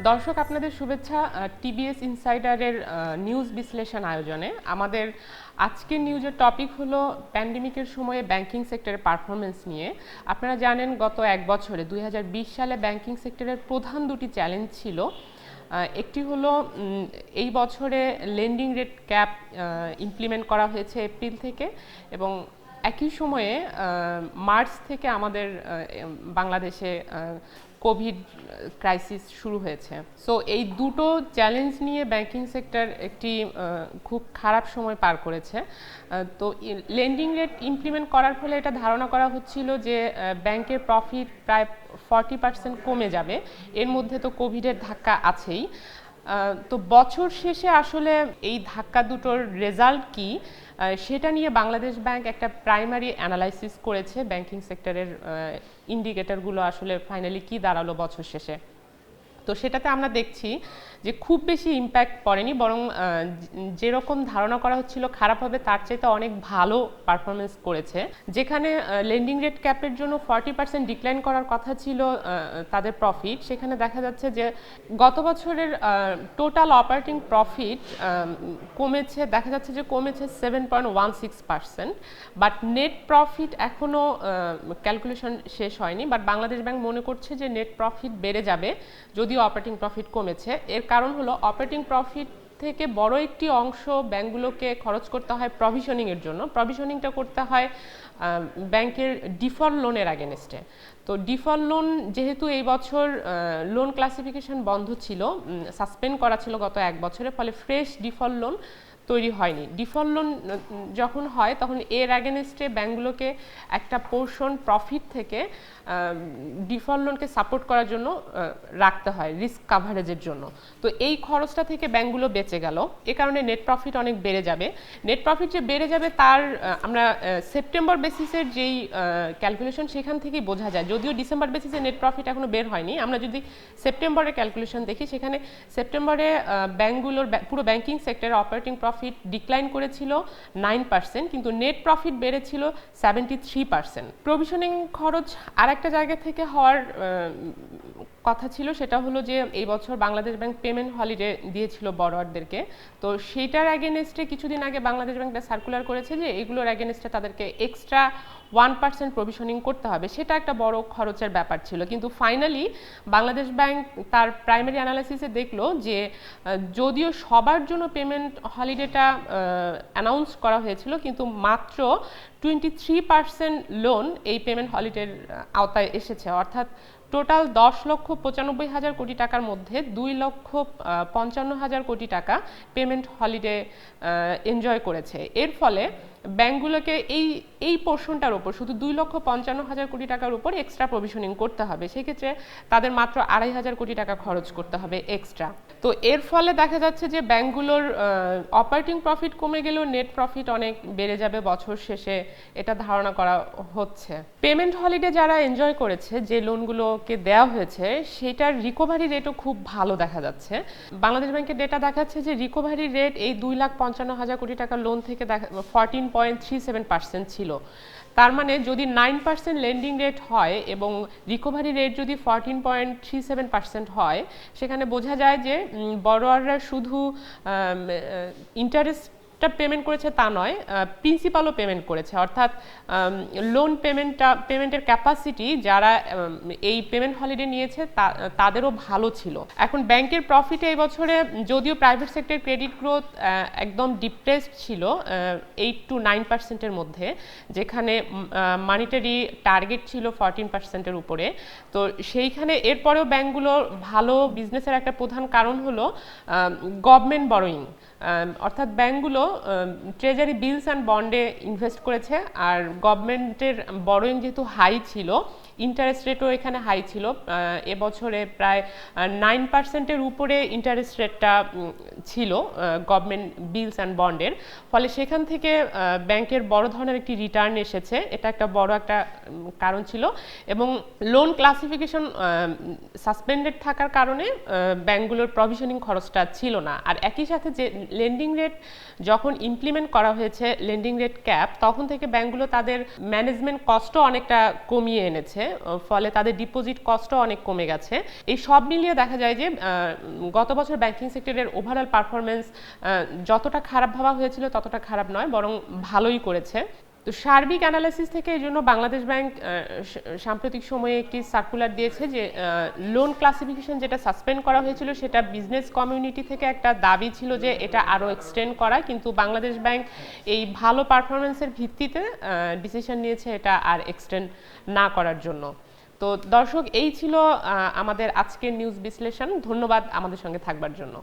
দর্শক আপনাদের শুভেচ্ছা টিবিএস ইনসাইডারের নিউজ বিশ্লেষণ আয়োজনে। আমাদের আজকের নিউজের টপিক হলো প্যান্ডেমিকের সময়ে ব্যাংকিং সেক্টরের পারফরমেন্স নিয়ে। আপনারা জানেন গত এক বছরে 2020 সালে ব্যাংকিং সেক্টরের প্রধান দুটি চ্যালেঞ্জ ছিল। একটি হলো এই বছরে লেন্ডিং রেট ক্যাপ ইমপ্লিমেন্ট করা হয়েছে এপ্রিল থেকে, এবং একই সময়ে মার্চ থেকে আমাদের বাংলাদেশে কোভিড ক্রাইসিস শুরু হয়েছে। সো এই দুটো চ্যালেঞ্জ নিয়ে ব্যাংকিং সেক্টর একটি খুব খারাপ সময় পার করেছে। তো লেন্ডিং রেট ইমপ্লিমেন্ট করার ফলে এটা ধারণা করা হচ্ছিল যে ব্যাংকের প্রফিট প্রায় 40% কমে যাবে। এর মধ্যে তো কোভিডের ধাক্কা আছেই। তো বছর শেষে আসলে এই ধাক্কা দুটোর রেজাল্ট কি সেটা নিয়ে বাংলাদেশ ব্যাংক একটা প্রাইমারি অ্যানালাইসিস করেছে। ব্যাংকিং সেক্টরের ইন্ডিকেটরগুলো আসলে ফাইনালি কি দাঁড়ালো বছর শেষে। তো সেটাতে আমরা দেখছি যে খুব বেশি ইম্প্যাক্ট পড়েনি, বরং যেরকম ধারণা করা হচ্ছিল খারাপ হবে তার চাইতে অনেক ভালো পারফরমেন্স করেছে। যেখানে লেন্ডিং রেট ক্যাপের জন্য 40% ডিক্লাইন করার কথা ছিল তাদের প্রফিট, সেখানে দেখা যাচ্ছে যে গত বছরের টোটাল অপারেটিং প্রফিট কমেছে, দেখা যাচ্ছে যে কমেছে 7.16%, বাট নেট প্রফিট এখনও ক্যালকুলেশন শেষ হয়নি। বাট বাংলাদেশ ব্যাংক মনে করছে যে নেট প্রফিট বেড়ে যাবে যদিও অপারেটিং প্রফিট কমেছে। এর কারণ হলো অপারেটিং প্রফিট থেকে বড় একটি অংশ ব্যাংকগুলোকে খরচ করতে হয় প্রভিশনিংয়ের জন্য। প্রভিশনিংটা করতে হয় ব্যাংকের ডিফল্ট লোনের অ্যাগেনস্টে। তো ডিফল্ট লোন যেহেতু এই বছর লোন ক্লাসিফিকেশন বন্ধ ছিল, সাসপেন্ড করা ছিল গত এক বছরে, ফলে ফ্রেশ ডিফল্ট লোন তৈরি হয়নি। ডিফল্ট লোন যখন হয় তখন এর অ্যাগেনস্টে ব্যাংকগুলোকে একটা পোর্শন প্রফিট থেকে ডিফল্ট লোনকে সাপোর্ট করার জন্য রাখতে হয় রিস্ক কাভারেজের জন্য। তো এই খরচটা থেকে ব্যাংকগুলো বেঁচে গেল, এ কারণে নেট প্রফিট অনেক বেড়ে যাবে। নেট প্রফিট যে বেড়ে যাবে তার আমরা সেপ্টেম্বর বেসিসের যেই ক্যালকুলেশন সেখান থেকেই বোঝা যায়, যদিও ডিসেম্বর বেসিসে নেট প্রফিট এখনো বের হয়নি। আমরা যদি সেপ্টেম্বরের ক্যালকুলেশন দেখি, সেখানে সেপ্টেম্বরে ব্যাংকগুলোর পুরো ব্যাংকিং সেক্টরে অপারেটিং প্রফিট ডিক্লাইন করেছিল 9%, কিন্তু নেট প্রফিট বেড়েছিল 73%। প্রভিশনিং খরচ আর একটা জায়গা থেকে হওয়ার কথা ছিল, সেটা হলো যে এই বছর বাংলাদেশ ব্যাংক পেমেন্ট হলিডে দিয়েছিল বড়োয়ারদেরকে। তো সেইটার অ্যাগেনস্টে কিছুদিন আগে বাংলাদেশ ব্যাংকটা সার্কুলার করেছে যে এগুলোর অ্যাগেনস্টে তাদেরকে এক্সট্রা 1% প্রভিশনিং করতে হবে। সেটা একটা বড় খরচের ব্যাপার ছিল, কিন্তু ফাইনালি বাংলাদেশ ব্যাংক তার প্রাইমারি অ্যানালাইসিসে দেখলো যে যদিও সবার জন্য পেমেন্ট হলিডেটা অ্যানাউন্স করা হয়েছিল, কিন্তু মাত্র 23% লোন এই পেমেন্ট হলিডের আওতায় এসেছে। অর্থাৎ টোটাল 10,95,000 কোটি টাকার মধ্যে 2,55,000 কোটি টাকা পেমেন্ট হলিডে এনজয় করেছে। এর ফলে ব্যাংকগুলোকে এই পোর্শনটার উপর শুধু 2,55,000 কোটি টাকার উপর এক্সট্রা প্রভিশনিং করতে হবে। সেক্ষেত্রে তাদের মাত্র 2,500 কোটি টাকা খরচ করতে হবে এক্সট্রা। তো এর ফলে দেখা যাচ্ছে যে ব্যাংকগুলোর অপারেটিং প্রফিট কমে গেলেও নেট প্রফিট অনেক বেড়ে যাবে বছর শেষে, এটা ধারণা করা হচ্ছে। পেমেন্ট হলিডে যারা এনজয় করেছে, যে লোনগুলোকে দেওয়া হয়েছে, সেটার রিকভারি রেটও খুব ভালো দেখা যাচ্ছে। বাংলাদেশ ব্যাংকের ডেটা দেখাচ্ছে যে রিকভারি রেট এই 2,55,000 কোটি টাকার লোন থেকে 14.37% ছিল। তার মানে যদি 9% লেন্ডিং রেট হয় এবং রিকভারি রেট যদি 14.37% হয়, সেখানে বোঝা যায় যে বড়োয়াররা শুধু ইন্টারেস্ট পেমেন্ট করেছে তা নয়, প্রিন্সিপালও পেমেন্ট করেছে। অর্থাৎ লোন পেমেন্টের ক্যাপাসিটি যারা এই পেমেন্ট হলিডে নিয়েছে তাদেরও ভালো ছিল। এখন ব্যাংকের প্রফিটে এই বছরে যদিও প্রাইভেট সেক্টর ক্রেডিট গ্রোথ একদম ডিপ্রেসড ছিল 8 to 9%-এর মধ্যে, যেখানে মানিটারি টার্গেট ছিল 14%-এর উপরে। তো সেইখানে এরপরেও ব্যাংকগুলো ভালো বিজনেসের একটা প্রধান কারণ হলো গভর্নমেন্ট বরোয়িং। অর্থাৎ ব্যাংকগুলো ট্রেজারি বিলস অ্যান্ড বন্ডে ইনভেস্ট করেছে, আর গভর্নমেন্টের বরোয়িং যেহেতু হাই ছিল, ইন্টারেস্ট রেটও এখানে হাই ছিল। এবছরে প্রায় 9%-এর উপরে ইন্টারেস্ট রেটটা ছিল গভর্নমেন্ট বিলস অ্যান্ড বন্ডের। ফলে সেখান থেকে ব্যাংকের বড় ধরনের একটি রিটার্ন এসেছে, এটা একটা বড় একটা কারণ ছিল। এবং লোন ক্লাসিফিকেশন সাসপেন্ডেড থাকার কারণে ব্যাংকগুলোর প্রভিশনিং খরচটা ছিল না। আর একই সাথে যে লেন্ডিং রেট যখন ইমপ্লিমেন্ট করা হয়েছে লেন্ডিং রেট ক্যাপ, তখন থেকে ব্যাংকগুলো তাদের ম্যানেজমেন্ট কস্টও অনেকটা কমিয়ে এনেছে। ফলে তাদের ডিপোজিট কস্টও অনেক কমে গেছে। এই সব মিলিয়ে দেখা যায় যে গত বছর ব্যাংকিং সেক্টরের ওভারঅল পারফরমেন্স যতটা খারাপ ভাবা হয়েছিল ততটা খারাপ নয়, বরং ভালোই করেছে। তো সার্বিক অ্যানালাইসিস থেকে এই জন্য বাংলাদেশ ব্যাংক সাম্প্রতিক সময়ে একটি সার্কুলার দিয়েছে যে লোন ক্লাসিফিকেশন যেটা সাসপেন্ড করা হয়েছিল সেটা বিজনেস কমিউনিটি থেকে একটা দাবি ছিল যে এটা আরও এক্সটেন্ড করা, কিন্তু বাংলাদেশ ব্যাংক এই ভালো পারফরমেন্সের ভিত্তিতে ডিসিশন নিয়েছে এটা আর এক্সটেন্ড না করার জন্য। তো দর্শক, এই ছিল আমাদের আজকের নিউজ বিশ্লেষণ। ধন্যবাদ আমাদের সঙ্গে থাকবার জন্য।